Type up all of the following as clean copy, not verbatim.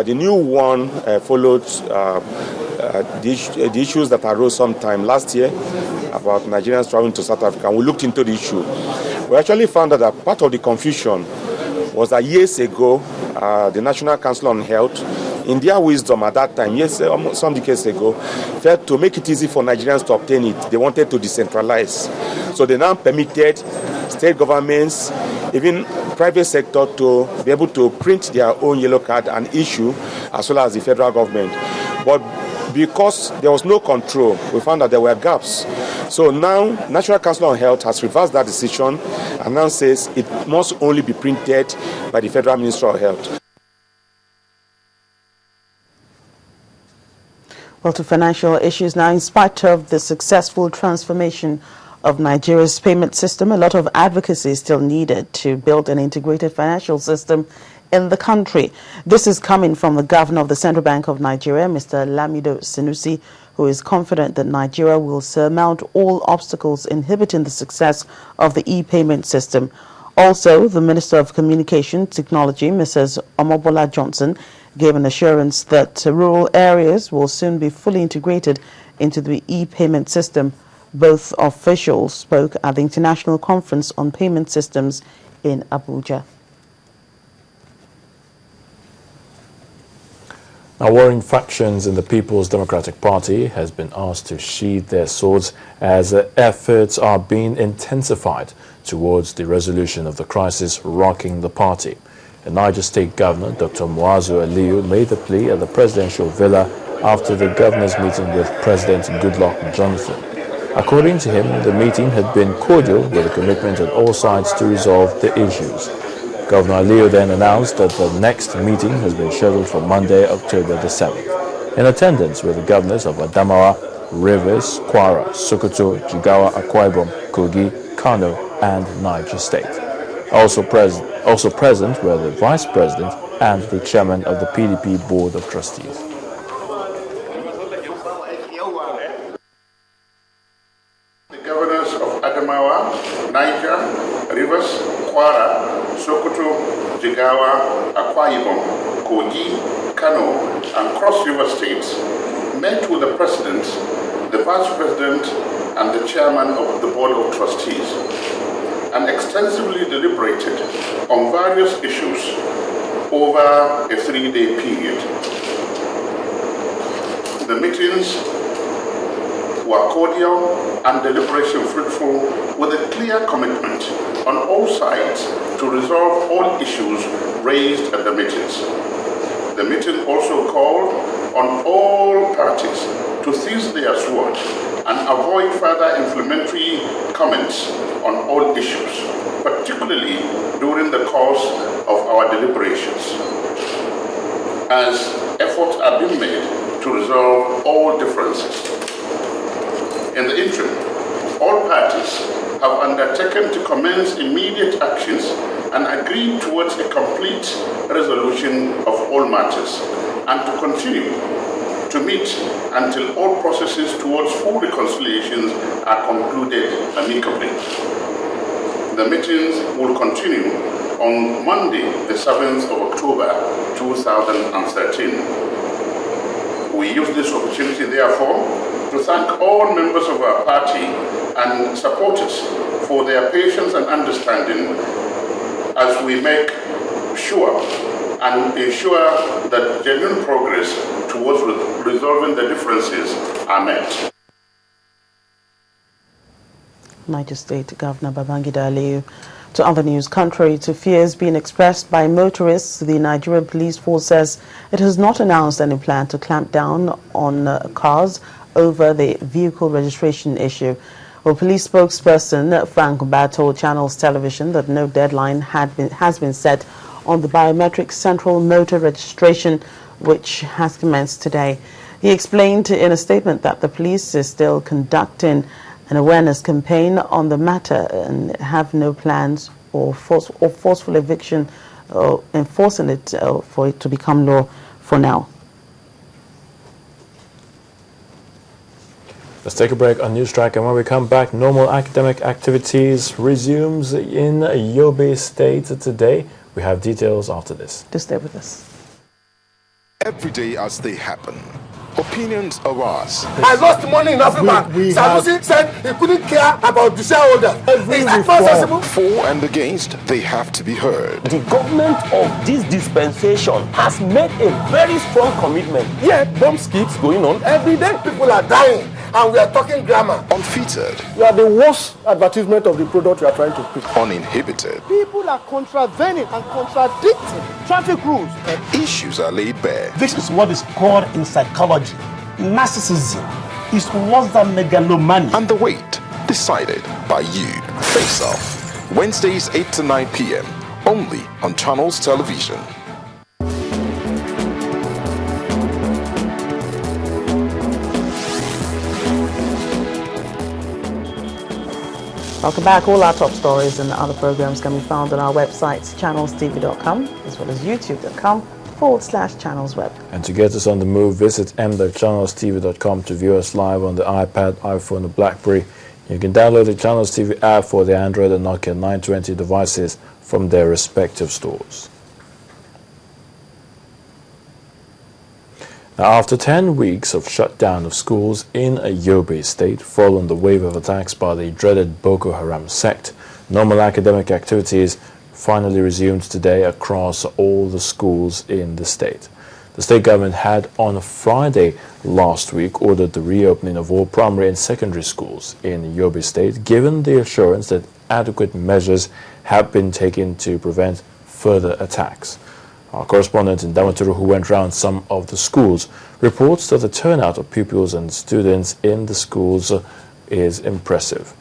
the new one followed the issues that arose sometime last year about Nigerians traveling to South Africa. And we looked into the issue. We actually found out that part of the confusion was that years ago, the National Council on Health, in their wisdom at that time, some decades ago, felt to make it easy for Nigerians to obtain it, they wanted to decentralize. So they now permitted state governments, even private sector, to be able to print their own yellow card and issue, as well as the federal government. But because there was no control, we found that there were gaps. So now, National Council on Health has reversed that decision and now says it must only be printed by the Federal Ministry of Health. Well, to financial issues now. In spite of the successful transformation of Nigeria's payment system, a lot of advocacy is still needed to build an integrated financial system in the country. This is coming from the governor of the Central Bank of Nigeria, Mr. Lamido Sanusi, who is confident that Nigeria will surmount all obstacles inhibiting the success of the e-payment system. Also, the Minister of Communication Technology, Mrs. Omobola Johnson, gave an assurance that rural areas will soon be fully integrated into the e-payment system. Both officials spoke at the International Conference on Payment Systems in Abuja. Now, warring factions in the People's Democratic Party has been asked to sheathe their swords as efforts are being intensified towards the resolution of the crisis rocking the party. The Niger State Governor, Dr. Muazu Aliyu, made the plea at the presidential villa after the governor's meeting with President Goodluck Jonathan. According to him, the meeting had been cordial with a commitment on all sides to resolve the issues. Governor Aliyu then announced that the next meeting has been scheduled for Monday, October the 7th. In attendance were the governors of Adamawa, Rivers, Kwara, Sokoto, Jigawa, Akwa Ibom, Kogi, Kano, and Niger State. Also present were the Vice President and the Chairman of the PDP Board of Trustees. The governors of Adamawa, Niger, Rivers, Kwara, Sokoto, Jigawa, Akwa Ibom, Kogi, Kano, and Cross River States met with the President, the Vice President, and the Chairman of the Board of Trustees, and extensively deliberated on various issues over a 3-day period. The meetings were cordial and deliberation fruitful, with a clear commitment on all sides to resolve all issues raised at the meetings. The meeting also called on all parties to seize their sword and avoid further inflammatory comments on all issues, particularly during the course of our deliberations, as efforts are being made to resolve all differences. In the interim, all parties have undertaken to commence immediate actions and agreed towards a complete resolution of all matters, and to continue to meet until all processes towards full reconciliations are concluded amicably. The meetings will continue on Monday, the 7th of October, 2013. We use this opportunity, therefore, to thank all members of our party and supporters for their patience and understanding as we make sure and ensure that genuine progress towards resolving the differences are met. Niger State Governor Babangida Aliyu. To other news, contrary to fears being expressed by motorists, the Nigerian Police Force says it has not announced any plan to clamp down on cars over the vehicle registration issue. Well, police spokesperson Frank Ba told Channels Television that no deadline has been set on the biometric central motor registration, which has commenced today. He explained in a statement that the police is still conducting an awareness campaign on the matter and have no plans or forceful eviction or enforcing it for it to become law for now. Let's take a break on News Track, and when we come back, normal academic activities resumes in Yobe State today. We have details after this. Just stay with us. every day as they happen. Opinions arise. I lost money in Africa. Sanusi said he couldn't care about the shareholder. Is that possible? For and against, they have to be heard. The government of this dispensation has made a very strong commitment. Yet, bomb keeps going on every day. People are dying, and we are talking grammar. Unfeatured. You are the worst advertisement of the product you are trying to pitch. Uninhibited. People are contravening and contradicting traffic rules. And issues are laid bare. This is what is called in psychology narcissism. Is worse than megalomania. And the weight decided by you. Face Off. Wednesdays 8 to 9 p.m. only on Channels Television. Welcome back. All our top stories and other programs can be found on our websites, channelstv.com, as well as youtube.com/channelsweb. And to get us on the move, visit m.channelstv.com to view us live on the iPad, iPhone, and BlackBerry. You can download the Channels TV app for the Android and Nokia 920 devices from their respective stores. Now, after 10 weeks of shutdown of schools in Yobe State following the wave of attacks by the dreaded Boko Haram sect, normal academic activities finally resumed today across all the schools in the state. The state government had on Friday last week ordered the reopening of all primary and secondary schools in Yobe State, given the assurance that adequate measures have been taken to prevent further attacks. Our correspondent in Damaturu, who went round some of the schools, reports that the turnout of pupils and students in the schools is impressive.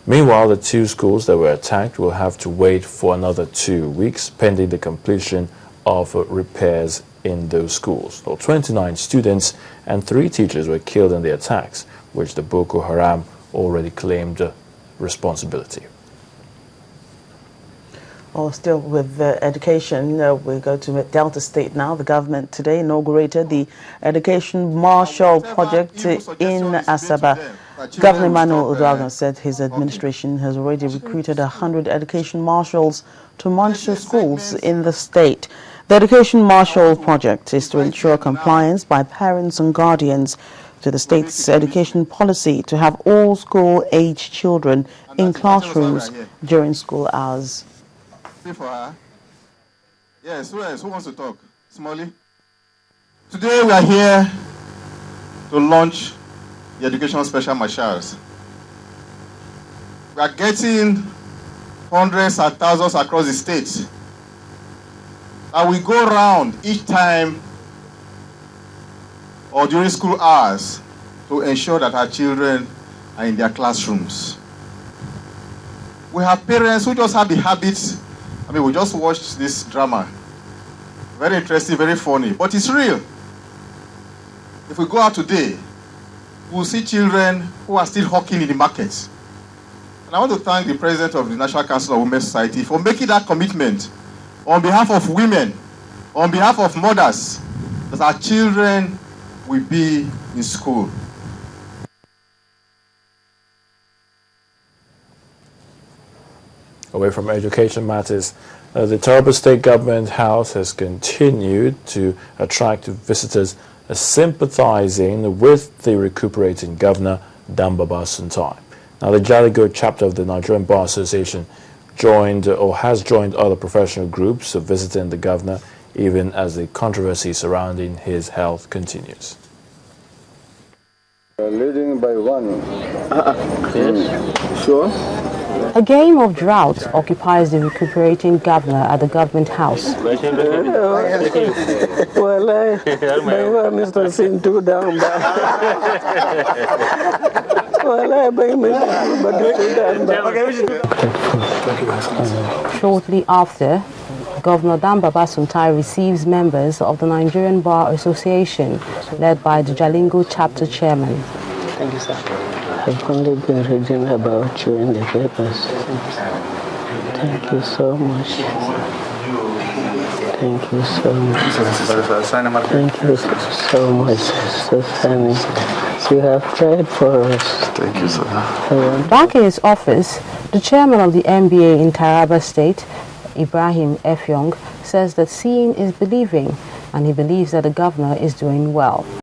Meanwhile, the 2 schools that were attacked will have to wait for another 2 weeks pending the completion of repairs in those schools. So 29 students and 3 teachers were killed in the attacks, which the Boko Haram already claimed responsibility. Well, still with education, we go to Delta State now. The government today inaugurated the Education Marshall Project in Asaba. Governor Emmanuel Udoagan said his administration has already recruited 100 education marshals to monitor schools in the state. The Education Marshall Project is to ensure compliance by parents and guardians to the state's education policy to have all school-age children in classrooms during school hours. For her. Yes, who else? Who wants to talk? Smalley? Today we are here to launch the Educational Special Marshals. We are getting hundreds and thousands across the state. And we go around each time or during school hours to ensure that our children are in their classrooms. We have parents who just have the habit. We just watched this drama. Very interesting, very funny, but it's real. If we go out today, we'll see children who are still hawking in the markets. And I want to thank the President of the National Council of Women's Society for making that commitment on behalf of women, on behalf of mothers, that our children will be in school. Away from education matters, the Taraba State Government House has continued to attract visitors sympathizing with the recuperating Governor Dambaba Suntai. Now, the Jaligo chapter of the Nigerian Bar Association has joined other professional groups visiting the governor, even as the controversy surrounding his health continues. Leading by 1. Yes. Sure. A game of drought occupies the recuperating governor at the government house. Shortly after, Governor Dambaba Suntai receives members of the Nigerian Bar Association, led by the Jalingo chapter chairman. Thank you, sir. I've only been reading about you in the papers. Thank you so much. Thank you so much. Thank you so much, Sister Fanny. You have prayed for us. Thank you, sir. Back in his office, the chairman of the MBA in Taraba State, Ibrahim F. Young, says that seeing is believing and he believes that the governor is doing well.